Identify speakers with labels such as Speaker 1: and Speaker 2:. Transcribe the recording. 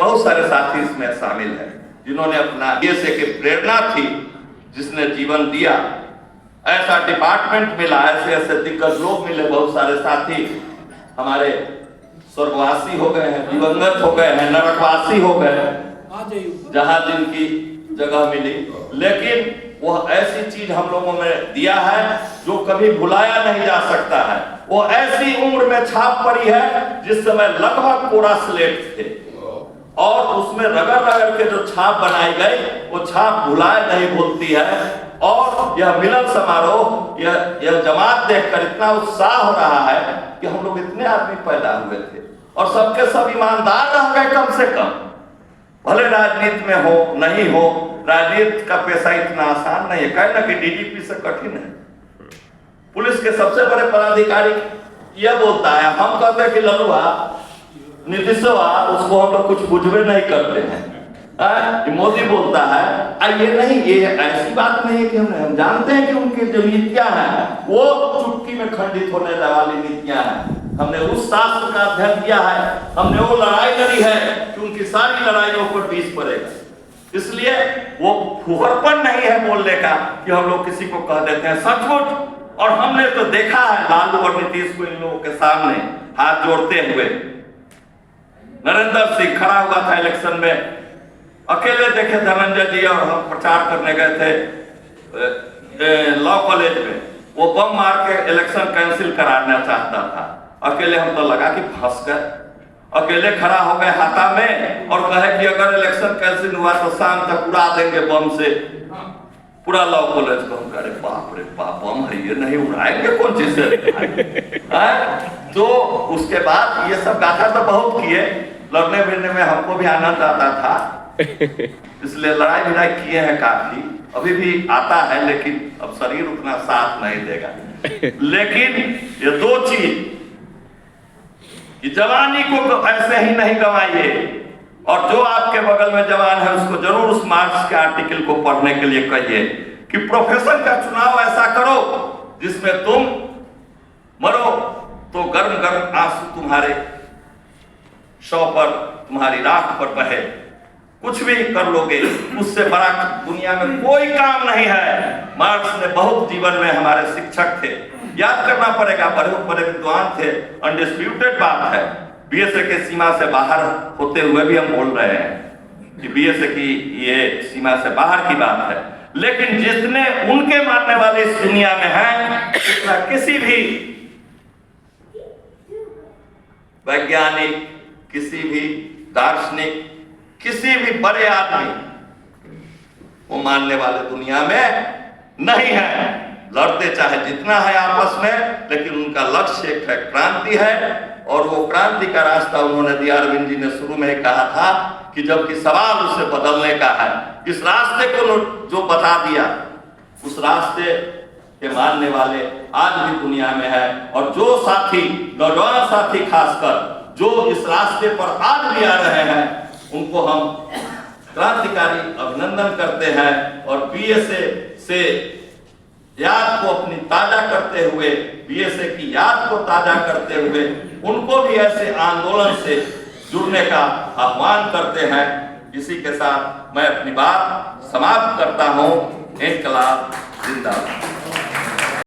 Speaker 1: बहुत सारे साथी इसमें शामिल हैं जिन्होंने अपना बीएसए की प्रेरणा थी, जिसने जीवन दिया। ऐसा डिपार्टमेंट मिला, ऐसे ऐसे दिग्गज लोग मिले, बहुत सारे साथी हमारे स्वर्गवासी हो गए हैं, दिवंगत हो गए हैं, नरकवासी हो गए हैं, जहां जिनकी जगह मिली। लेकिन वह ऐसी चीज हम लोगों में दिया है जो कभी भुलाया नहीं जा सकता है। वो ऐसी उम्र में छाप पड़ी है जिस समय लगभग कोरा स्लेट थे, और उसमें रगड़ रगड़ के जो छाप बनाई गई वो छाप भुलाए नहीं भूलती है। और यह मिलन समारोह, यह जमात देखकर इतना उत्साह हो रहा है कि हम लोग इतने आदमी पैदा हुए थे और सबके सब ईमानदार रह गए कम से कम। भले राजनीति में हो नहीं हो, राजनीति का पेशा इतना आसान नहीं है। कहे ना कि डीजीपी से कठिन है। पुलिस के सबसे बड़े पदाधिकारी यह बोलता है, हम कहते हैं कि ललुआ नीतीशवा, उसको हम लोग कुछ बुझवे नहीं करते हैं। मोदी बोलता है ये नहीं, ये ऐसी बात नहीं है कि हम जानते हैं कि उनकी जो नीतियां हैं वो चुटकी में खंडित होने वाली नीतियां हैं। हमने उस शास्त्र का अध्ययन किया है, हमने वो लड़ाई लड़ी है कि उनकी सारी लड़ाइयों पर बीस पड़ेगा। इसलिए वो फुहरपन नहीं है बोलने का कि हम लोग किसी को कह देते हैं सचमुच। और हमने तो देखा है लालू और नीतीश को इन लोगों के सामने हाथ जोड़ते हुए। नरेंद्र सिंह खड़ा हुआ था इलेक्शन में, अकेले देखे धनंजय जी और हम प्रचार करने गए थे लॉ कॉलेज में, वो बम मार के इलेक्शन कैंसिल कराना चाहता था। अकेले हम तो लगा कि फंस गए, अकेले खड़ा हो गए हाथा में और कहे कि अगर इलेक्शन कैंसिल हुआ तो शाम तक उड़ा देंगे बम से पूरा लॉ कॉलेज को। हम कह बाप रे बाप, बम है ये, नहीं उड़ाएंगे कौन चीज से। तो उसके बाद ये सब गाथा तो बहुत किए, लड़ने भिड़ने में हमको भी आनंद आता था, इसलिए लड़ाई भिड़ाई किए हैं काफी, अभी भी आता है, लेकिन अब शरीर उतना साथ नहीं देगा। लेकिन ये दो चीज कि जवानी को ऐसे ही नहीं गंवाइए, और जो आपके बगल में जवान है उसको जरूर उस मार्क्स के आर्टिकल को पढ़ने के लिए कहिए कि प्रोफेशन का चुनाव ऐसा करो जिसमें तुम मरो तो गर्म गर्म आंसू तुम्हारे शव पर, तुम्हारी राख पर बहे। कुछ भी कर लोगे, उससे बड़ा दुनिया में कोई काम नहीं है। मार्क्स ने बहुत जीवन में हमारे शिक्षक थे, याद करना पड़ेगा, बड़े बड़े विद्वान थे, अनडिस्प्यूटेड बात है। बीएसए के सीमा से बाहर होते हुए भी हम बोल रहे हैं कि बीएसए की ये सीमा से बाहर की बात है, लेकिन जितने उनके मानने वाले इस दुनिया में हैं, उतना किसी भी वैज्ञानिक, किसी भी दार्शनिक, किसी भी बड़े आदमी वो मानने वाले दुनिया में नहीं है। लड़ते चाहे जितना है आपस में, लेकिन उनका लक्ष्य एक है, क्रांति है, और वो क्रांति का रास्ता उन्होंने दिया। अरविंद जी ने शुरू में कहा था कि जबकि सवाल उसे बदलने का है, इस रास्ते को जो बता दिया, उस रास्ते के मानने वाले आज भी दुनिया में है। और जो साथी, नौजवान साथी खासकर, जो इस रास्ते पर आज भी आ रहे हैं, उनको हम क्रांतिकारी अभिनंदन करते हैं। और बीएसए से याद को अपनी ताजा करते हुए, बीएसए की याद को ताजा करते हुए, उनको भी ऐसे आंदोलन से जुड़ने का आह्वान करते हैं। इसी के साथ मैं अपनी बात समाप्त करता हूं। इंकलाब जिंदाबाद।